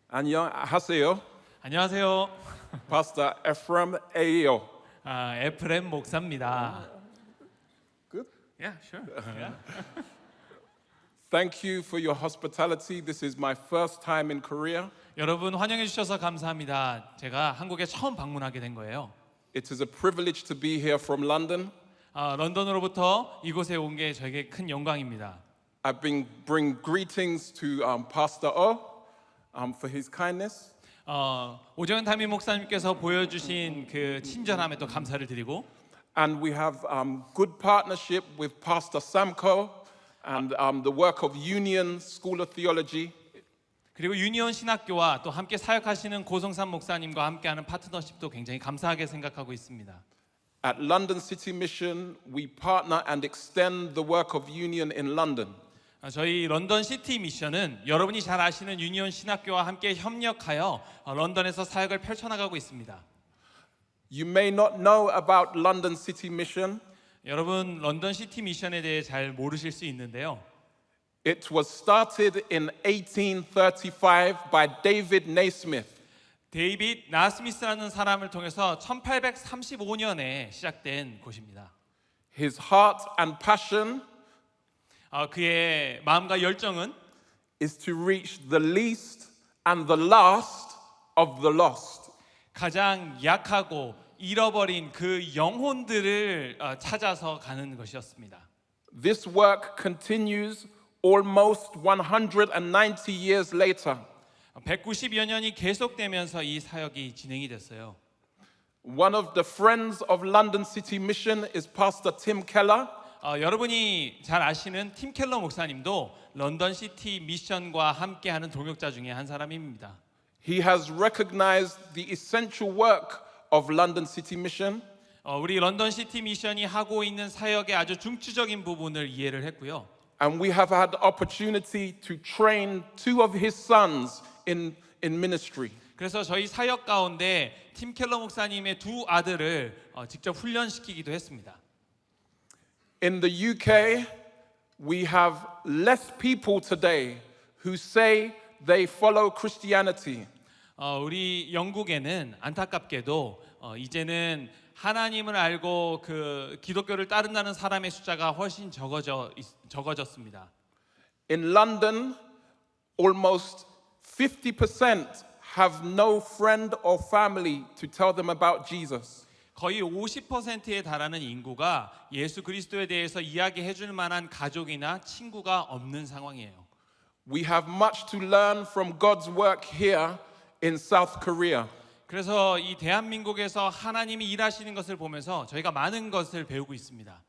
안녕하세요. 안녕하세요. Pastor Ephraim Ayo. 에프렘 목사입니다. Good. Yeah, sure. Yeah. Thank you for your hospitality. This is my first time in Korea. 여러분 환영해 주셔서 감사합니다. 제가 한국에 처음 방문하게 된 거예요. It is a privilege to be here from London. 런던으로부터 이곳에 온 게 저에게 큰 영광입니다. I've been bring greetings to Pastor O for his kindness. 오정현 담임 목사님께서 보여주신 그 친절함에 또 감사를 드리고, And we have good partnership with Pastor Samko and the work of Union School of Theology. 그리고 유니온 신학교와 또 함께 사역하시는 고성삼 목사님과 함께하는 파트너십도 굉장히 감사하게 생각하고 있습니다. At London City Mission, we partner and extend the work of Union in London. 저희 런던 시티 미션은 여러분이 잘 아시는 유니온 신학교와 함께 협력하여 런던에서 사역을 펼쳐나가고 있습니다. You may not know about London City Mission. 여러분 런던 시티 미션에 대해 잘 모르실 수 있는데요. It was started in 1835 by David Naismith. 데이빗 나스미스라는 사람을 통해서 1835년에 시작된 곳입니다. His heart and passion 그의 마음과 열정은 is to reach the least and the last of the lost. 가장 약하고 잃어버린 그 영혼들을 찾아서 가는 것이었습니다. This work continues almost 190 years later. 190여 년이 계속되면서 이 사역이 진행이 됐어요. One of the friends of London City Mission is Pastor Tim Keller. 여러분이 잘 아시는 팀 켈러 목사님도 런던 시티 미션과 함께하는 동역자 중에 한 사람입니다. He has recognized the essential work of London City Mission. 우리 런던 시티 미션이 하고 있는 사역의 아주 중추적인 부분을 이해를 했고요. And we have had the opportunity to train two of his sons in ministry. 그래서 저희 사역 가운데 팀 켈러 목사님의 두 아들을 직접 훈련시키기도 했습니다. In the UK, we have less people today who say they follow Christianity. 우리 영국에는 안타깝게도 이제는 하나님을 알고 그 기독교를 따른다는 사람의 숫자가 훨씬 적어졌습니다. In London, almost 50% have no friend or family to tell them about Jesus. 거의 50%에 달하는 인구가 예수 그리스도에 대해서 이야기해 줄 만한 가족이나 친구가 없는 상황이에요. We have much to learn from God's work here in South Korea. 그래서 이 대한민국에서 하나님이 일하시는 것을 보면서 저희가 많은 것을 배우고 있습니다.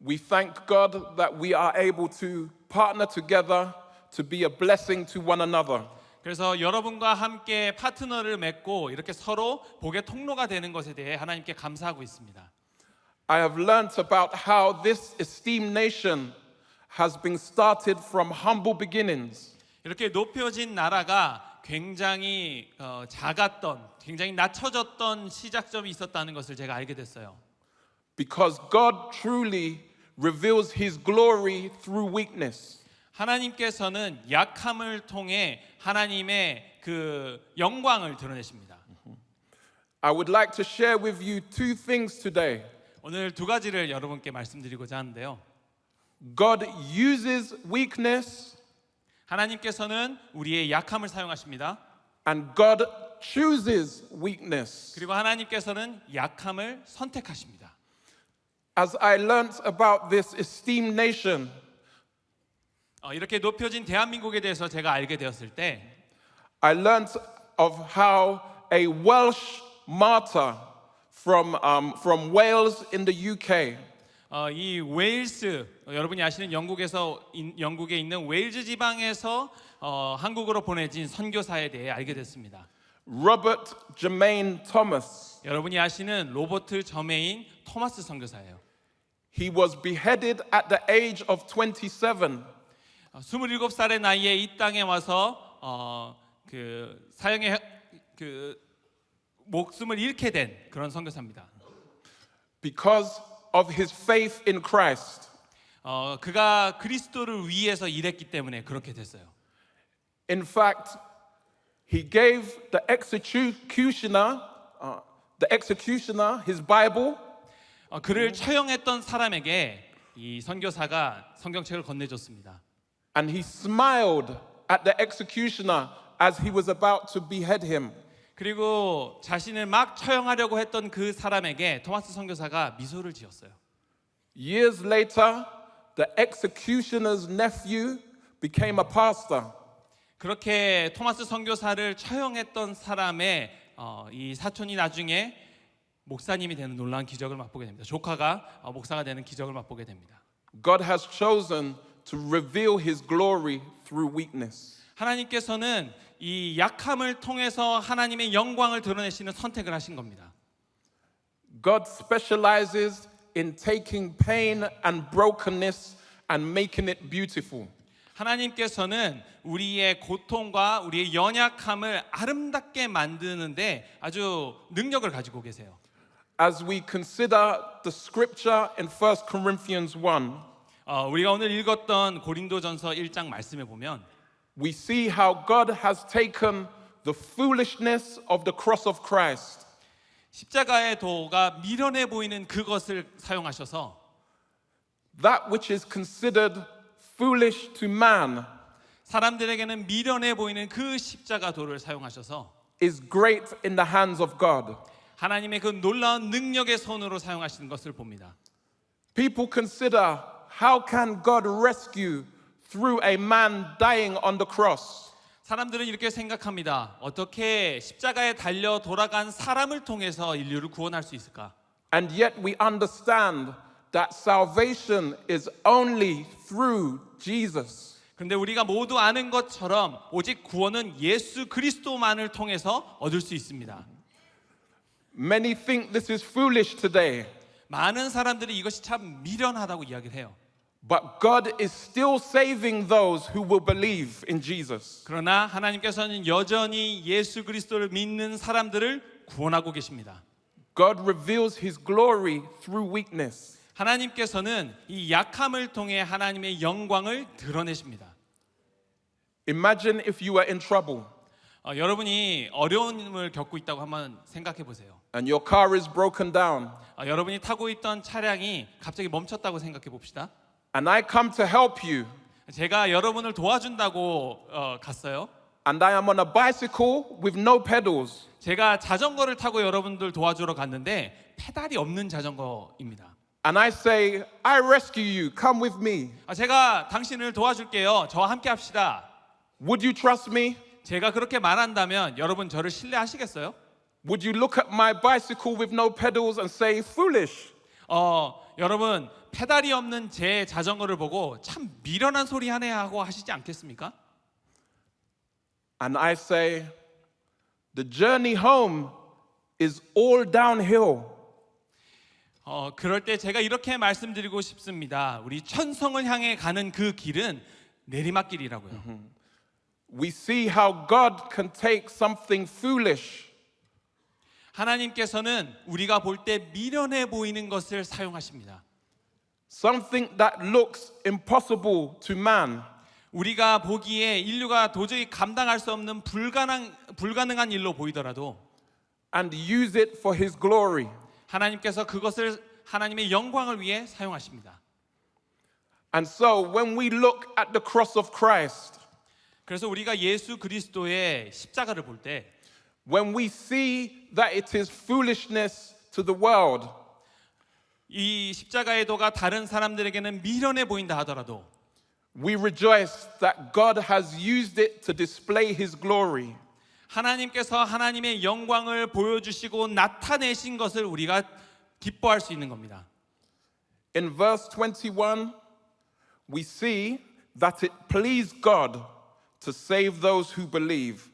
We thank God that we are able to partner together to be a blessing to one another. 그래서 여러분과 함께 파트너를 맺고 이렇게 서로 복의 통로가 되는 것에 대해 하나님께 감사하고 있습니다. I have learnt about how this esteemed nation has been started from humble beginnings. 이렇게 높여진 나라가 굉장히 작았던, 굉장히 낮춰졌던 시작점이 있었다는 것을 제가 알게 됐어요. Because God truly reveals His glory through weakness. 하나님께서는 약함을 통해 하나님의 그 영광을 드러내십니다. I would like to share with you two things today. 오늘 두 가지를 여러분께 말씀드리고자 하는데요. God uses weakness 하나님께서는 우리의 약함을 사용하십니다. and God chooses weakness. 그리고 하나님께서는 약함을 선택하십니다. As I learnt about this esteemed nation, 이렇게 높여진 대한민국에 대해서 제가 알게 되었을 때 I learnt of how a Welsh martyr from Wales in the UK 이 웨일스 여러분이 아시는 영국에 있는 웨일즈 지방에서 한국으로 보내진 선교사에 대해 알게 됐습니다. Robert Jermaine Thomas. 여러분이 아시는 로버트 저메인 토마스 선교사예요. He was beheaded at the age of 27. 27살의 나이에 이 땅에 와서 그 사형의 그 목숨을 잃게 된 그런 선교사입니다. Because of his faith in Christ. 그가 그리스도를 위해서 일했기 때문에 그렇게 됐어요. In fact, He gave the executioner his Bible, 그를 처형했던 사람에게 이 선교사가 성경책을 건네줬습니다. and he smiled at the executioner as he was about to behead him. 그리고 자신을 막 처형하려고 했던 그 사람에게 토마스 선교사가 미소를 지었어요. Years later, the executioner's nephew became a pastor. 그렇게 토마스 선교사를 처형했던 사람의 이 사촌이 나중에 목사님이 되는 놀라운 기적을 맛보게 됩니다. 조카가 목사가 되는 기적을 맛보게 됩니다. God has chosen to reveal his glory through weakness. 하나님께서는 이 약함을 통해서 하나님의 영광을 드러내시는 선택을 하신 겁니다. God specializes in taking pain and brokenness and making it beautiful. 하나님께서는 우리의 고통과 우리의 연약함을 아름답게 만드는데 아주 능력을 가지고 계세요. As we consider the scripture in 1 Corinthians 1, 우리가 오늘 읽었던 고린도전서 1장 말씀에 보면 we see how God has taken the foolishness of the cross of Christ 십자가의 도가 미련해 보이는 그것을 사용하셔서 that which is considered foolish to man 사람들에게는 미련해 보이는 그 십자가 도를 사용하셔서 is great in the hands of God. 하나님의 그 놀라운 능력의 손으로 사용하시는 것을 봅니다. People consider how can God rescue through a man dying on the cross? 사람들은 이렇게 생각합니다. 어떻게 십자가에 달려 돌아간 사람을 통해서 인류를 구원할 수 있을까? And yet we understand that salvation is only through Jesus. 그런데 우리가 모두 아는 것처럼 오직 구원은 예수 그리스도만을 통해서 얻을 수 있습니다. Many think this is foolish today, 많은 사람들이 이것이 참 미련하다고 이야기를 해요. but God is still saving those who will believe in Jesus. 그러나 하나님께서는 여전히 예수 그리스도를 믿는 사람들을 구원하고 계십니다. God reveals his glory through weakness. 하나님께서는 이 약함을 통해 하나님의 영광을 드러내십니다. Imagine if you were in trouble 여러분이 어려움을 겪고 있다고 한번 생각해 보세요. and your car is broken down 여러분이 타고 있던 차량이 갑자기 멈췄다고 생각해 봅시다. and I come to help you 제가 여러분을 도와준다고 갔어요. and I am on a bicycle with no pedals. 제가 자전거를 타고 여러분들 도와주러 갔는데 페달이 없는 자전거입니다. And I say, I rescue you, come with me. 제가 당신을 도와줄게요. 저와 함께 합시다. Would you trust me? 제가 그렇게 말한다면 여러분 저를 신뢰하시겠어요? Would you look at my bicycle with no pedals and say, foolish? 여러분 페달이 없는 제 자전거를 보고 참 미련한 소리 하네 하고 하시지 않겠습니까? And I say, the journey home is all downhill. 그럴 때 제가 이렇게 말씀드리고 싶습니다. 우리 천성을 향해 가는 그 길은 내리막길이라고요. We see how God can take something foolish 하나님께서는 우리가 볼 때 미련해 보이는 것을 사용하십니다. something that looks impossible to man 우리가 보기에 인류가 도저히 감당할 수 없는 불가능한 일로 보이더라도 and use it for his glory. 하나님께서 그것을 하나님의 영광을 위해 사용하십니다. And so when we look at the cross of Christ, 그래서 우리가 예수 그리스도의 십자가를 볼 때 when we see that it is foolishness to the world, 이 십자가의 도가 다른 사람들에게는 미련해 보인다 하더라도 we rejoice that God has used it to display his glory. 하나님께서 하나님의 영광을 보여주시고 나타내신 것을 우리가 기뻐할 수 있는 겁니다. In verse 21, we see that it pleased God to save those who believe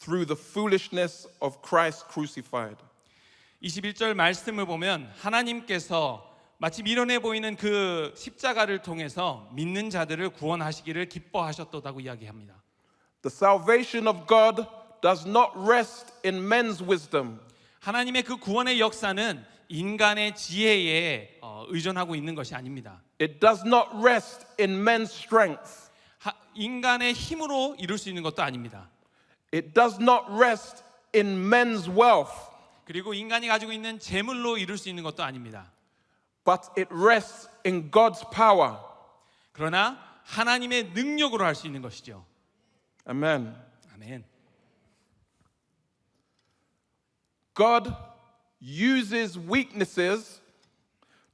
through the foolishness of Christ crucified. 21절 말씀을 보면 하나님께서 마치 미련해 보이는 그 십자가를 통해서 믿는 자들을 구원하시기를 기뻐하셨다고 이야기합니다. The salvation of God does not rest in men's wisdom. 하나님의 그 구원의 역사는 인간의 지혜에 의존하고 있는 것이 아닙니다. It does not rest in men's strength. 인간의 힘으로 이룰 수 있는 것도 아닙니다. It does not rest in men's wealth, 그리고 인간이 가지고 있는 재물로 이룰 수 있는 것도 아닙니다. but it rests in God's power. 그러나 하나님의 능력으로 할 수 있는 것이죠. Amen. 아멘. God uses weaknesses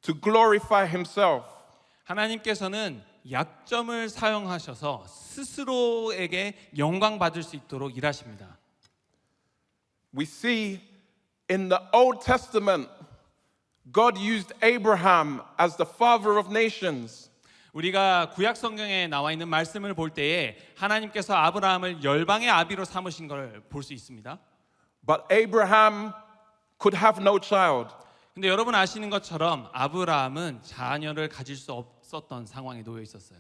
to glorify himself. 하나님께서는 약점을 사용하셔서 스스로에게 영광 받을 수 있도록 일하십니다. We see in the Old Testament, God used Abraham as the father of nations. 우리가 구약 성경에 나와 있는 말씀을 볼 때에 하나님께서 아브라함을 열방의 아비로 삼으신 걸 볼 수 있습니다. But Abraham could have no child. 근데 여러분 아시는 것처럼 아브라함은 자녀를 가질 수 없었던 상황에 놓여 있었어요.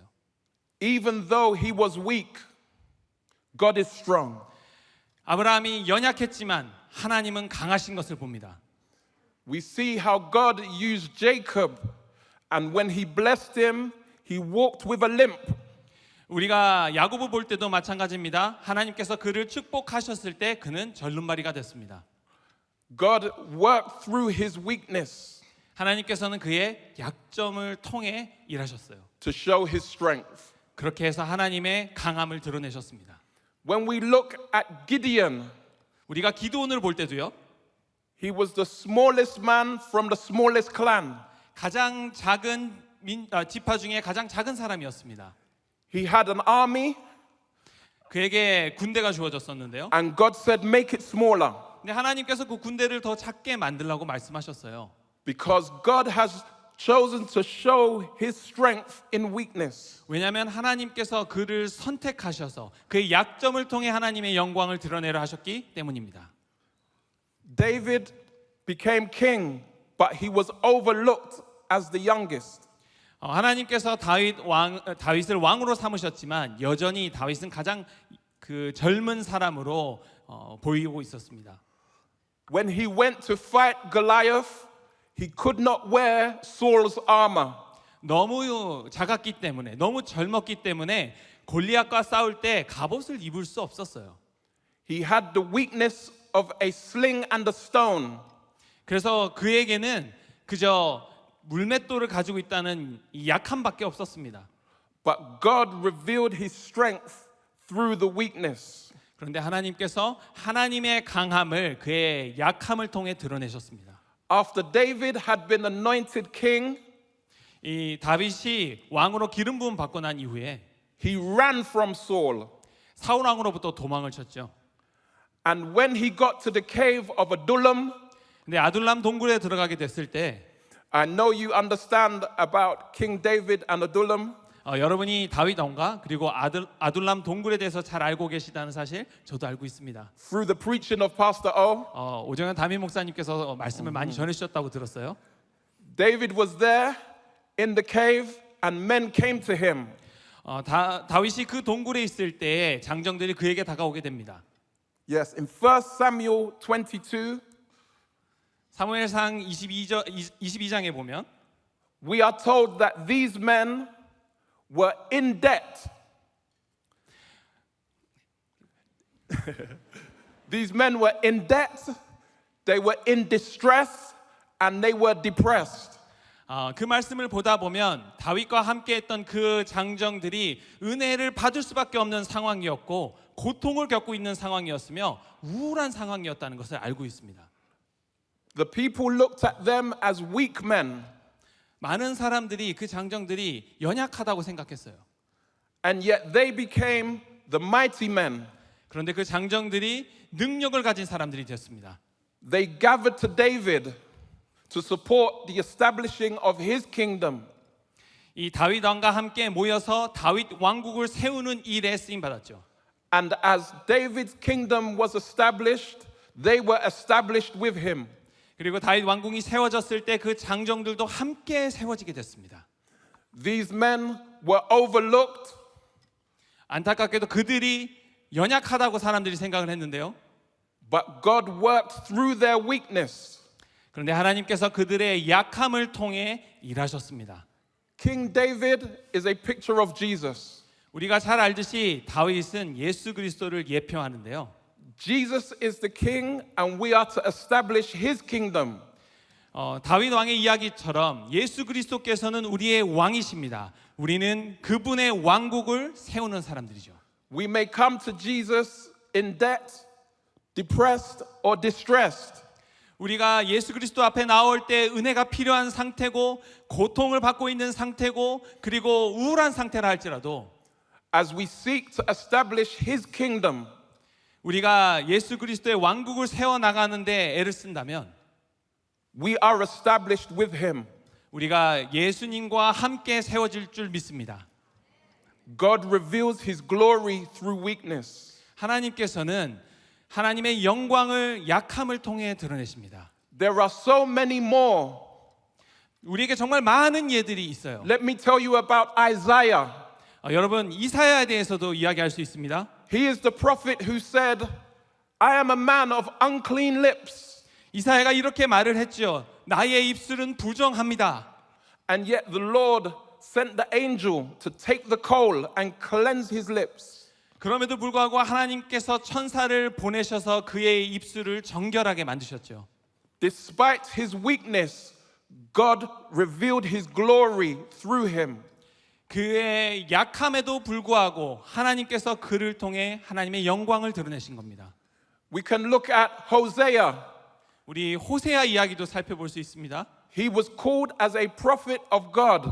Even though he was weak, God is strong. 아브라함이 연약했지만 하나님은 강하신 것을 봅니다. We see how God used Jacob, and when he blessed him, he walked with a limp. 우리가 야고보 볼 때도 마찬가지입니다. 하나님께서 그를 축복하셨을 때 그는 절름발이가 됐습니다. God worked through his weakness 하나님께서는 그의 약점을 통해 일하셨어요. to show his strength. 그렇게 해서 하나님의 강함을 드러내셨습니다. When we look at Gideon, 우리가 기드온을 볼 때도요. he was the smallest man from the smallest clan. 가장 작은 지파 중에 가장 작은 사람이었습니다. He had an army, 그에게 군대가 주어졌었는데요. and God said, make it smaller. 근데 하나님께서 그 군대를 더 작게 만들라고 말씀하셨어요. Because God has chosen to show his strength in weakness. 왜냐하면 하나님께서 그를 선택하셔서 그의 약점을 통해 하나님의 영광을 드러내려 하셨기 때문입니다. David became king, but he was overlooked as the youngest. 하나님께서 다윗을 왕으로 삼으셨지만 여전히 다윗은 가장 그 젊은 사람으로 보이고 있었습니다. When he went to fight Goliath, he could not wear Saul's armor. 너무 작았기 때문에 너무 젊었기 때문에 골리앗과 싸울 때 갑옷을 입을 수 없었어요. He had the weakness of a sling and a stone. 그래서 그에게는 그저 물맷돌을 가지고 있다는 이 약함밖에 없었습니다. But God revealed his strength through the weakness. 그런데 하나님께서 하나님의 강함을 그의 약함을 통해 드러내셨습니다. After David had been anointed king, 이 다윗이 왕으로 기름 부음 받고 난 이후에 he ran from Saul. 사울 왕으로부터 도망을 쳤죠. And when he got to the cave of Adullam, 근데 아둘람 동굴에 들어가게 됐을 때 I know you understand about King David and Adullam. 여러분이 다윗 왕과 그리고 아둘람 동굴에 대해서 잘 알고 계시다는 사실 저도 알고 있습니다. Through the preaching of Pastor O, 오정현 담임 목사님께서 말씀을 많이 전해주셨다고 들었어요. David was there in the cave and men came to him. 다윗이 그 동굴에 있을 때 장정들이 그에게 다가오게 됩니다. Yes, in 1 Samuel 22, 사무엘상 22장에 보면 we are told that these men were in debt. These men were in debt, they were in distress, and they were depressed. 그 말씀을 보다 보면 다윗과 함께했던 그 장정들이 은혜를 받을 수밖에 없는 상황이었고 고통을 겪고 있는 상황이었으며 우울한 상황이었다는 것을 알고 있습니다. The people looked at them as weak men, 많은 사람들이 그 장정들이 연약하다고 생각했어요. and yet they became the mighty men. 그런데 그 장정들이 능력을 가진 사람들이 됐습니다. They gathered to David to support the establishing of his kingdom. 이 다윗 왕과 함께 모여서 다윗 왕국을 세우는 일에 쓰임 받았죠. And as David's kingdom was established, they were established with him. 그리고 다윗 왕궁이 세워졌을 때 그 장정들도 함께 세워지게 됐습니다. These men were overlooked, 안타깝게도 그들이 연약하다고 사람들이 생각을 했는데요. but God worked through their weakness. 그런데 하나님께서 그들의 약함을 통해 일하셨습니다. King David is a picture of Jesus. 우리가 잘 알듯이 다윗은 예수 그리스도를 예표하는데요. Jesus is the king and we are to establish his kingdom. 다윗 왕의 이야기처럼 예수 그리스도께서는 우리의 왕이십니다. 우리는 그분의 왕국을 세우는 사람들이죠. We may come to Jesus in debt, depressed, or distressed. 우리가 예수 그리스도 앞에 나올 때 은혜가 필요한 상태고 고통을 받고 있는 상태고 그리고 우울한 상태라 할지라도 As we seek to establish his kingdom, 우리가 예수 그리스도의 왕국을 세워 나가는데 애를 쓴다면 we are established with him. 우리가 예수님과 함께 세워질 줄 믿습니다. God reveals his glory through weakness. 하나님께서는 하나님의 영광을 약함을 통해 드러내십니다. There are so many more. 우리에게 정말 많은 예들이 있어요. Let me tell you about Isaiah. 여러분 이사야에 대해서도 이야기할 수 있습니다. He is the prophet who said, I am a man of unclean lips. 이사야가 이렇게 말을 했죠. 나의 입술은 부정합니다. And yet the Lord sent the angel to take the coal and cleanse his lips. 그럼에도 불구하고 하나님께서 천사를 보내셔서 그의 입술을 정결하게 만드셨죠. Despite his weakness, God revealed his glory through him. 그의 약함에도 불구하고 하나님께서 그를 통해 하나님의 영광을 드러내신 겁니다. We can look at Hosea. 우리 호세아 이야기도 살펴볼 수 있습니다. He was called as a prophet of God,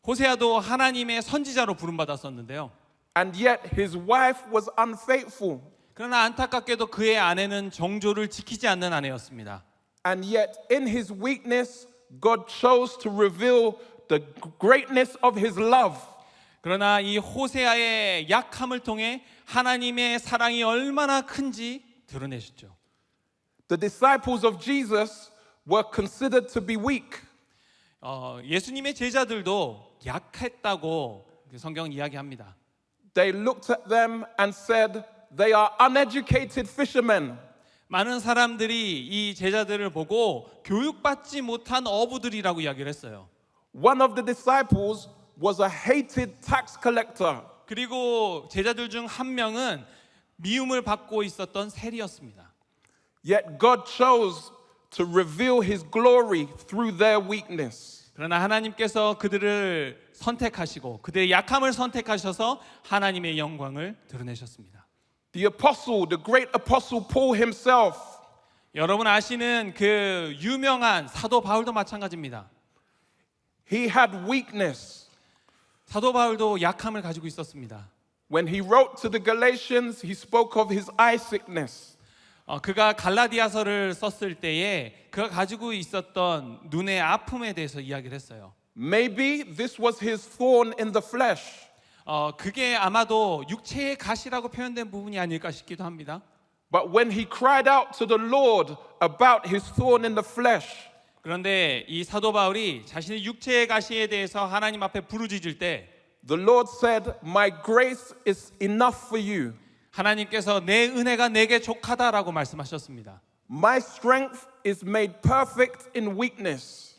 호세아도 하나님의 선지자로 부름받았었는데요. and yet his wife was unfaithful. 그러나 안타깝게도 그의 아내는 정조를 지키지 않는 아내였습니다. And yet in his weakness, God chose to reveal the greatness of his love. 그러나 이 호세아의 약함을 통해 하나님의 사랑이 얼마나 큰지 드러내셨죠. The disciples of Jesus were considered to be weak. 예수님의 제자들도 약했다고 성경은 이야기합니다. They looked at them and said, they are uneducated fishermen. 많은 사람들이 이 제자들을 보고 교육받지 못한 어부들이라고 이야기를 했어요. One of the disciples was a hated tax collector. 그리고 제자들 중 한 명은 미움을 받고 있었던 세리였습니다. Yet God chose to reveal his glory through their weakness. 그러나 하나님께서 그들을 선택하시고 그들의 약함을 선택하셔서 하나님의 영광을 드러내셨습니다. The apostle, the great apostle Paul himself, 여러분 아시는 그 유명한 사도 바울도 마찬가지입니다. he had weakness. 사도 바울도 약함을 가지고 있었습니다. When he wrote to the Galatians, he spoke of his eye sickness. 그가 갈라디아서를 썼을 때에 그가 가지고 있었던 눈의 아픔에 대해서 이야기를 했어요. Maybe this was his thorn in the flesh. 그게 아마도 육체의 가시라고 표현된 부분이 아닐까 싶기도 합니다. But when he cried out to the Lord about his thorn in the flesh, 그런데 이 사도 바울이 자신의 육체의 가시에 대해서 하나님 앞에 부르짖을 때 the Lord said, my grace is enough for you. 하나님께서 내 은혜가 내게 족하다라고 말씀하셨습니다. My strength is made perfect in weakness.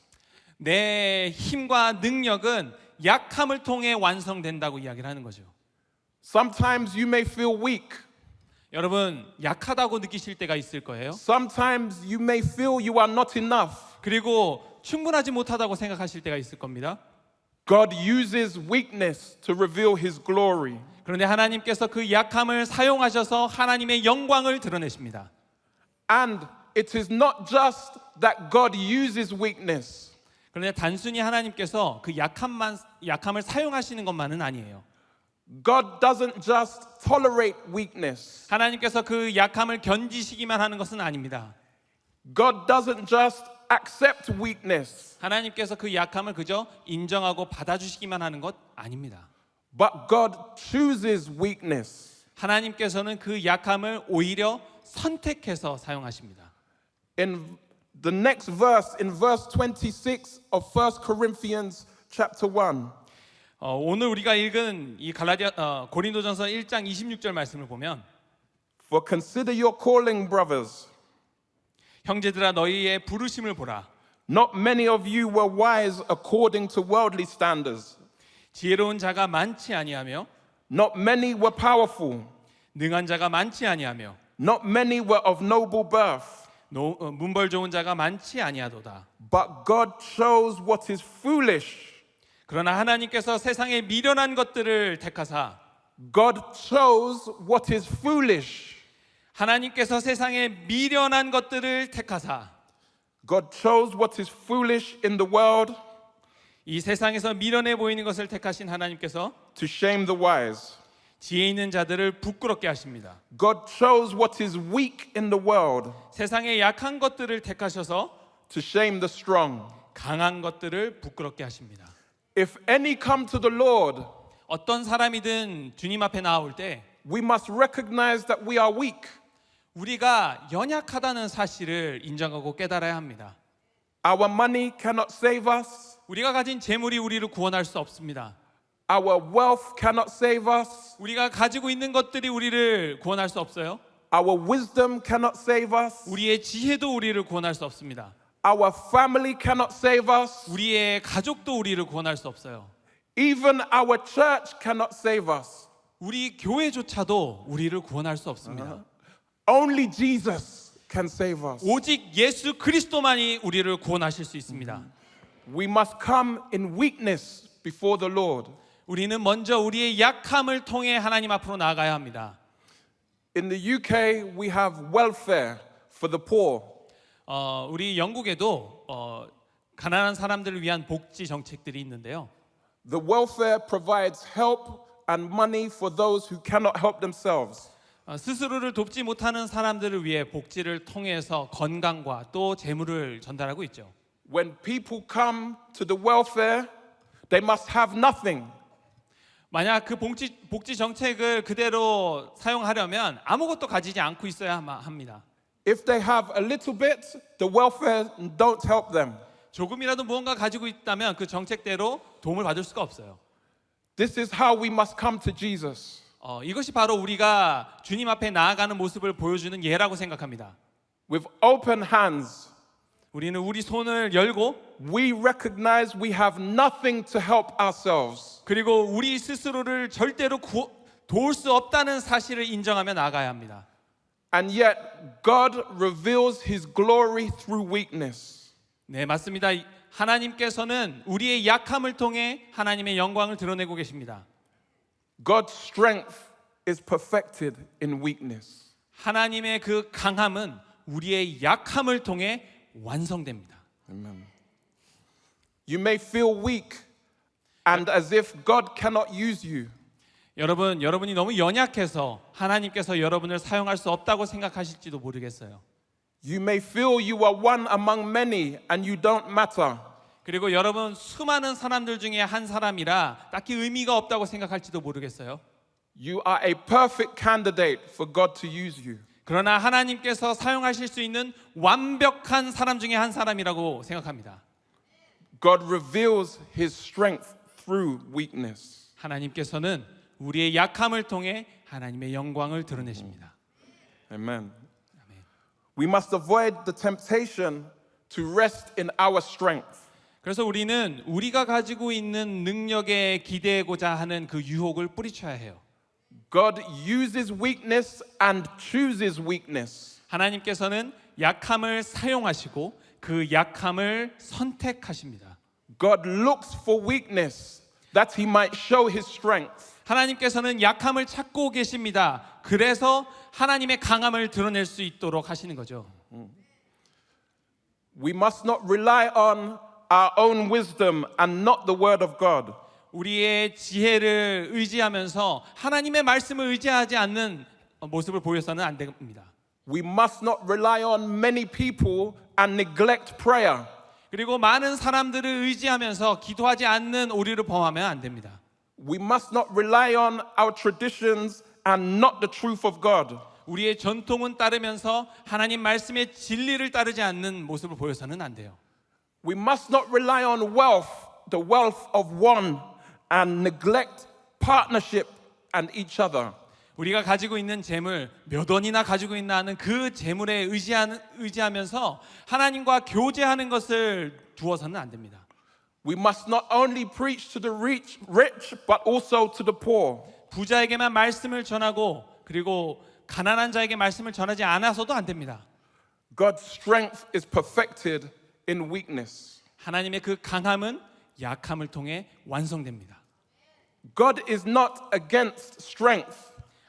내 힘과 능력은 약함을 통해 완성된다고 이야기를 하는 거죠. Sometimes you may feel weak. 여러분 약하다고 느끼실 때가 있을 거예요. Sometimes you may feel you are not enough. 그리고 충분하지 못하다고 생각하실 때가 있을 겁니다. God uses weakness to reveal his glory. 그런데 하나님께서 그 약함을 사용하셔서 하나님의 영광을 드러내십니다. And it is not just that God uses weakness. 그런데 단순히 하나님께서 그 약함을 사용하시는 것만은 아니에요. God doesn't just tolerate weakness. 하나님께서 그 약함을 견디시기만 하는 것은 아닙니다. God doesn't just accept weakness. 하나님께서 그 약함을 그저 인정하고 받아주시기만 하는 것 아닙니다. But God chooses weakness. 하나님께서는 그 약함을 오히려 선택해서 사용하십니다. In the next verse, in verse 26 of 1 Corinthians chapter 1, 오늘 우리가 읽은 이 고린도전서 1장 26절 말씀을 보면 for consider your calling, brothers. 형제들아 너희의 부르심을 보라. Not many of you were wise according to worldly standards. 지혜로운 자가 많지 아니하며 Not many were powerful. 능한 자가 많지 아니하며 Not many were of noble birth, 문벌 좋은 자가 많지 아니하도다. but God chose what is foolish. 그러나 하나님께서 세상에 미련한 것들을 택하사 God chose what is foolish. 하나님께서 세상에 미련한 것들을 택하사 God chose what is foolish in the world 이 세상에서 미련해 보이는 것을 택하신 하나님께서 to shame the wise. 지혜 있는 자들을 부끄럽게 하십니다. God chose what is weak in the world 세상에 약한 것들을 택하셔서 to shame the strong. 강한 것들을 부끄럽게 하십니다. If any come to the Lord, 어떤 사람이든 주님 앞에 나올 때 we must recognize that we are weak. 우리가 연약하다는 사실을 인정하고 깨달아야 합니다. Our money cannot save us. 우리가 가진 재물이 우리를 구원할 수 없습니다. Our wealth cannot save us. 우리가 가지고 있는 것들이 우리를 구원할 수 없어요. Our wisdom cannot save us. 우리의 지혜도 우리를 구원할 수 없습니다. Our family cannot save us. 우리의 가족도 우리를 구원할 수 없어요. Even our church cannot save us. 우리 교회조차도 우리를 구원할 수 없습니다. Only Jesus can save us. 오직 예수 그리스도만이 우리를 구원하실 수 있습니다. We must come in weakness before the Lord. 우리는 먼저 우리의 약함을 통해 하나님 앞으로 나아가야 합니다. In the UK, we have welfare for the poor. 우리 영국에도 가난한 사람들을 위한 복지 정책들이 있는데요. The welfare provides help and money for those who cannot help themselves. 스스로를 돕지 못하는 사람들을 위해 복지를 통해서 건강과 또 재물을 전달하고 있죠. When people come to the welfare, they must have nothing. 만약 그 복지 정책을 그대로 사용하려면 아무것도 가지지 않고 있어야 합니다. If they have a little bit, the welfare don't help them. 조금이라도 무언가 가지고 있다면 그 정책대로 도움을 받을 수가 없어요. This is how we must come to Jesus. 이것이 바로 우리가 주님 앞에 나아가는 모습을 보여주는 예라고 생각합니다. With open hands, 우리는 우리 손을 열고 we recognize we have nothing to help ourselves. 그리고 우리 스스로를 절대로 도울 수 없다는 사실을 인정하며 나아가야 합니다. And yet, God reveals His glory through weakness. 네, 맞습니다. 하나님께서는 우리의 약함을 통해 하나님의 영광을 드러내고 계십니다. God's strength is perfected in weakness. 하나님의 그 강함은 우리의 약함을 통해 완성됩니다. Amen. You may feel weak and as if God cannot use you. 여러분이 너무 연약해서 하나님께서 여러분을 사용할 수 없다고 생각하실지도 모르겠어요. You may feel you are one among many and you don't matter. 그리고 여러분 수많은 사람들 중에 한 사람이라 딱히 의미가 없다고 생각할지도 모르겠어요. You are a perfect candidate for God to use you. 그러나 하나님께서 사용하실 수 있는 완벽한 사람 중에 한 사람이라고 생각합니다. God reveals His strength through weakness. 하나님께서는 우리의 약함을 통해 하나님의 영광을 드러내십니다. Amen. We must avoid the temptation to rest in our strength. 그래서 우리는 우리가 가지고 있는 능력에 기대고자 하는 그 유혹을 뿌리쳐야 해요. God uses weakness and chooses weakness. 하나님께서는 약함을 사용하시고 그 약함을 선택하십니다. God looks for weakness that He might show His strength. 하나님께서는 약함을 찾고 계십니다. 그래서 하나님의 강함을 드러낼 수 있도록 하시는 거죠. We must not rely on our own wisdom and not the word of God. 우리의 지혜를 의지하면서 하나님의 말씀을 의지하지 않는 모습을 보여서는 안 됩니다. We must not rely on many people and neglect prayer. 그리고 많은 사람들을 의지하면서 기도하지 않는 오류를 범하면 안 됩니다. We must not rely on our traditions and not the truth of God. 우리의 전통은 따르면서 하나님 말씀의 진리를 따르지 않는 모습을 보여서는 안 돼요. We must not rely on wealth, the wealth of one, and neglect partnership and each other. 우리가 가지고 있는 재물, 몇 원이나 가지고 있나 하는 그 재물에 의지하면서 하나님과 교제하는 것을 두어서는 안 됩니다. We must not only preach to the rich, but also to the poor. 부자에게만 말씀을 전하고 그리고 가난한 자에게 말씀을 전하지 않아서도 안 됩니다. God's strength is perfected in weakness. 하나님의 그 강함은 약함을 통해 완성됩니다. God is not against strength,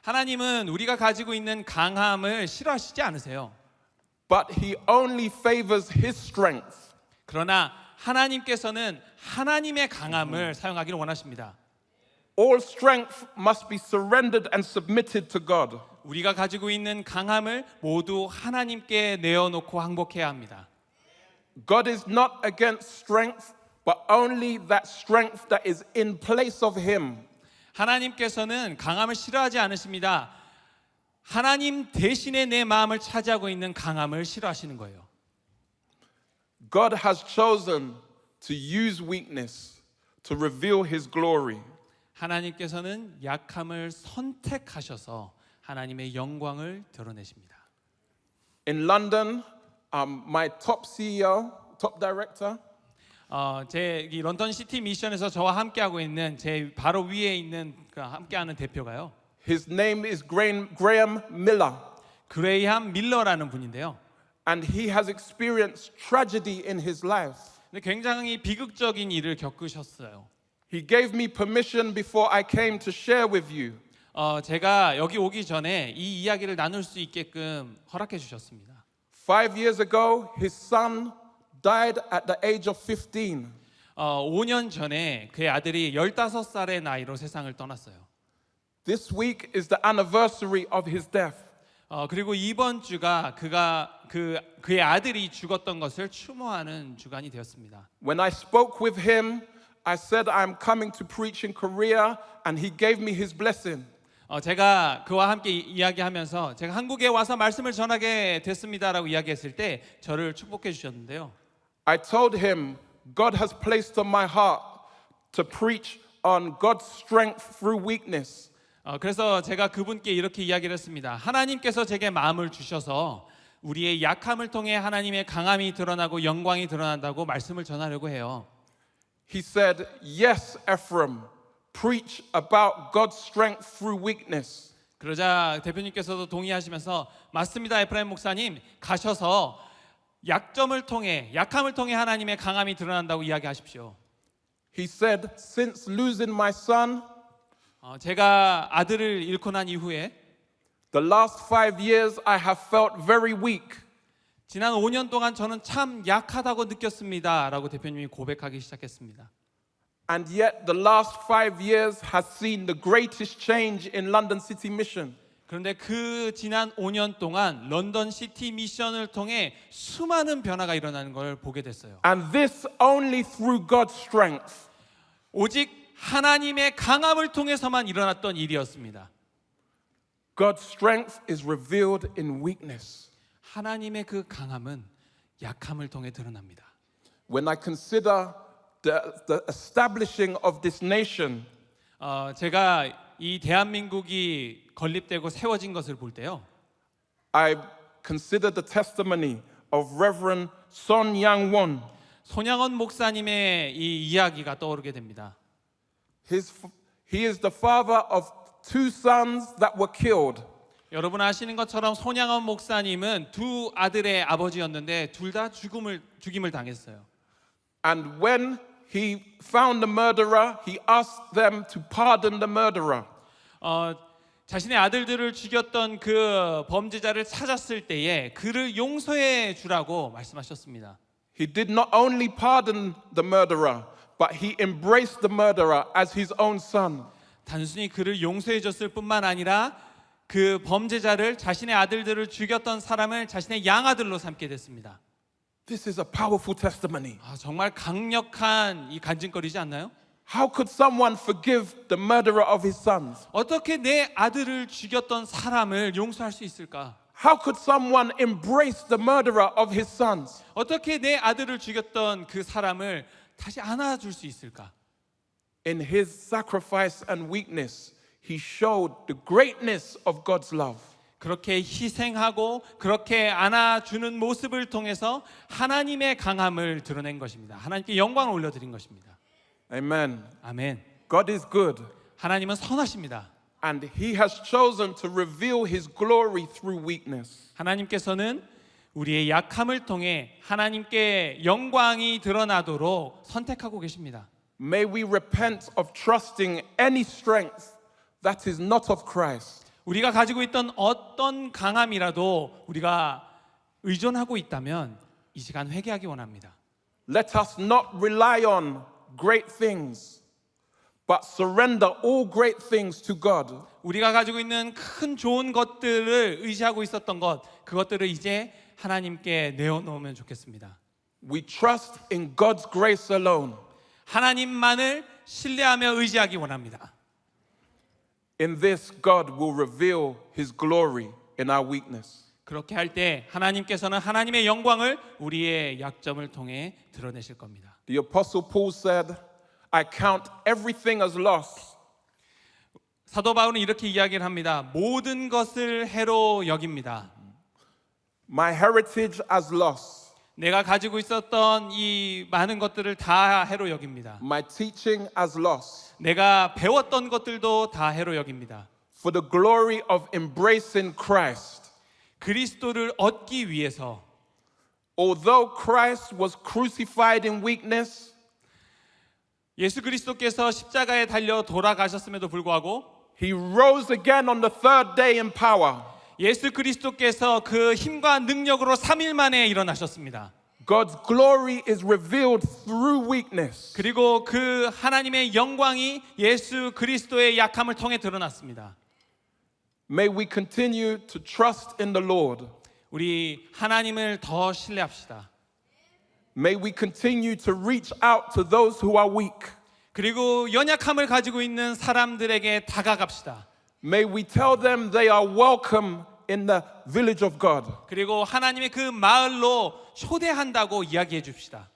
하나님은 우리가 가지고 있는 강함을 싫어하시지 않으세요. but He only favors His strength. 그러나 하나님께서는 하나님의 강함을 사용하기를 원하십니다. All strength must be surrendered and submitted to God. 우리가 가지고 있는 강함을 모두 하나님께 내어놓고 항복해야 합니다. God is not against strength, but only that strength that is in place of Him. 하나님께서는 강함을 싫어하지 않으십니다. 하나님 대신에 내 마음을 차지하고 있는 강함을 싫어하시는 거예요. God has chosen to use weakness to reveal His glory. 하나님께서는 약함을 선택하셔서 하나님의 영광을 드러내십니다. In London, my top CEO, top director, 제 이 런던 시티 미션에서 저와 함께하고 있는 제 바로 위에 있는 함께하는 대표가요. his name is Graham Miller, 그레이함 밀러라는 분인데요. and he has experienced tragedy in his life. 근데 굉장히 비극적인 일을 겪으셨어요. He gave me permission before I came to share with you. 제가 여기 오기 전에 이 이야기를 나눌 수 있게끔 허락해 주셨습니다. 5 years ago, his son died at the age of 15. 5년 전에 그의 아들이 15살의 나이로 세상을 떠났어요. This week is the anniversary of his death. 그리고 이번 주가 그의 아들이 죽었던 것을 추모하는 주간이 되었습니다. When I spoke with him, I said I'm coming to preach in Korea, and he gave me his blessing. 제가 그와 함께 이야기하면서 제가 한국에 와서 말씀을 전하게 됐습니다라고 이야기했을 때 저를 축복해 주셨는데요. I told him God has placed on my heart to preach on God's strength through weakness. 그래서 제가 그분께 이렇게 이야기를 했습니다. 하나님께서 제게 마음을 주셔서 우리의 약함을 통해 하나님의 강함이 드러나고 영광이 드러난다고 말씀을 전하려고 해요. He said, "Yes, Ephraim, preach about God's strength through weakness." 그러자 대표님께서도 동의하시면서 맞습니다, 에프라임 목사님. 가셔서 약함을 통해 하나님의 강함이 드러난다고 이야기하십시오. He said, "Since losing my son, 제가 아들을 잃고 난 이후에 the last 5 years I have felt very weak. 지난 5년 동안 저는 참 약하다고 느꼈습니다라고 대표님이 고백하기 시작했습니다. And yet the last 5 years has seen the greatest change in London City Mission. 그런데 그 지난 5년 동안 런던 시티 미션을 통해 수많은 변화가 일어나는 걸 보게 됐어요. And this only through God's strength. 오직 하나님의 강함을 통해서만 일어났던 일이었습니다. God's strength is revealed in weakness. 하나님의 그 강함은 약함을 통해 드러납니다. When I consider the establishing of this nation, 제가 이 대한민국이 건립되고 세워진 것을 볼 때요. I consider the testimony of Reverend Son Yang-won. 손양원 목사님의 이 이야기가 떠오르게 됩니다. He is the father of 2 sons that were killed. 여러분 아시는 것처럼 손양원 목사님은 두 아들의 아버지였는데 둘 다 죽임을 당했어요. And when he found the murderer, he asked them to pardon the murderer. 자신의 아들들을 죽였던 그 범죄자를 찾았을 때에 그를 용서해 주라고 말씀하셨습니다. He did not only pardon the murderer, but he embraced the murderer as his own son. 단순히 그를 용서해 줬을 뿐만 아니라 그 범죄자를 자신의 아들들을 죽였던 사람을 자신의 양아들로 삼게 됐습니다. This is a powerful testimony. 정말 강력한 이 간증거리지 않나요? How could someone forgive the murderer of his sons? 어떻게 내 아들을 죽였던 사람을 용서할 수 있을까? How could someone embrace the murderer of his sons? 어떻게 내 아들을 죽였던 그 사람을 다시 안아줄 수 있을까? In his sacrifice and weakness, he showed the greatness of God's love. 그렇게 희생하고 그렇게 안아주는 모습을 통해서 하나님의 강함을 드러낸 것입니다. 하나님께 영광을 올려드린 것입니다. Amen. 아멘. God is good. 하나님은 선하십니다. And he has chosen to reveal his glory through weakness. 하나님께서는 우리의 약함을 통해 하나님께 영광이 드러나도록 선택하고 계십니다. May we repent of trusting any strength that is not of Christ. 우리가 가지고 있던 어떤 강함이라도 우리가 의존하고 있다면 이 시간 회개하기 원합니다. Let us not rely on great things, but surrender all great things to God. 우리가 가지고 있는 큰 좋은 것들을 의지하고 있었던 그것들을 이제 하나님께 내어놓으면 좋겠습니다. We trust in God's grace alone. 하나님만을 신뢰하며 의지하기 원합니다. In this, God will reveal his glory in our weakness. 그렇게 할 때 하나님께서는 하나님의 영광을 우리의 약점을 통해 드러내실 겁니다. The Apostle Paul said, I count everything as loss 사도 바울은 이렇게 이야기를 합니다. 모든 것을 해로 여깁니다. my heritage as loss, 내가 가지고 있었던 이 많은 것들을 다 해로 여깁니다. my teaching as loss, 내가 배웠던 것들도 다 해로 여깁니다. for the glory of embracing Christ. 그리스도를 얻기 위해서 Although Christ was crucified in weakness, 예수 그리스도께서 십자가에 달려 돌아가셨음에도 불구하고 he rose again on the third day in power. 예수 그리스도께서 그 힘과 능력으로 3일 만에 일어나셨습니다. God's glory is revealed through weakness. 그리고 그 하나님의 영광이 예수 그리스도의 약함을 통해 드러났습니다. May we continue to trust in the Lord. 우리 하나님을 더 신뢰합시다. May we continue to reach out to those who are weak. 그리고 연약함을 가지고 있는 사람들에게 다가갑시다. May we tell them they are welcome in the village of God. 그리고 하나님의 그 마을로 초대한다고 이야기해 줍시다.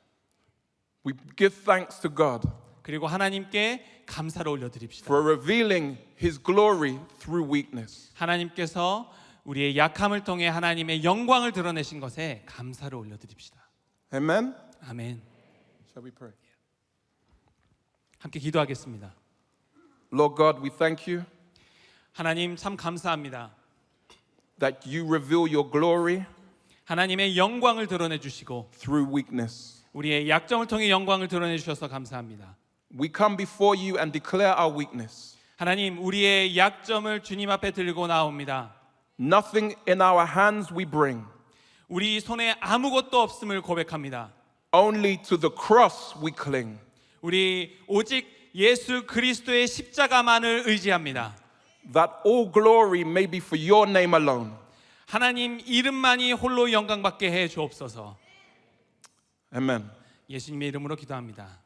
We give thanks to God 그리고 하나님께 감사를 올려드립시다. for revealing his glory through weakness. 하나님께서 우리의 약함을 통해 하나님의 영광을 드러내신 것에 감사를 올려드립시다. Amen. 아멘. Shall we pray? 함께 기도하겠습니다. Lord God, we thank you 하나님 참 감사합니다. that you reveal your glory 하나님의 영광을 드러내 주시고 through weakness. 우리의 약점을 통해 영광을 드러내 주셔서 감사합니다. We come before you and declare our weakness. 하나님 우리의 약점을 주님 앞에 들고 나옵니다. Nothing in our hands we bring. 우리 손에 아무것도 없음을 고백합니다. Only to the cross we cling. 우리 오직 예수 그리스도의 십자가만을 의지합니다. That all glory may be for your name alone. 하나님 이름만이 홀로 영광받게 해 주옵소서. Amen. 예수님의 이름으로 기도합니다.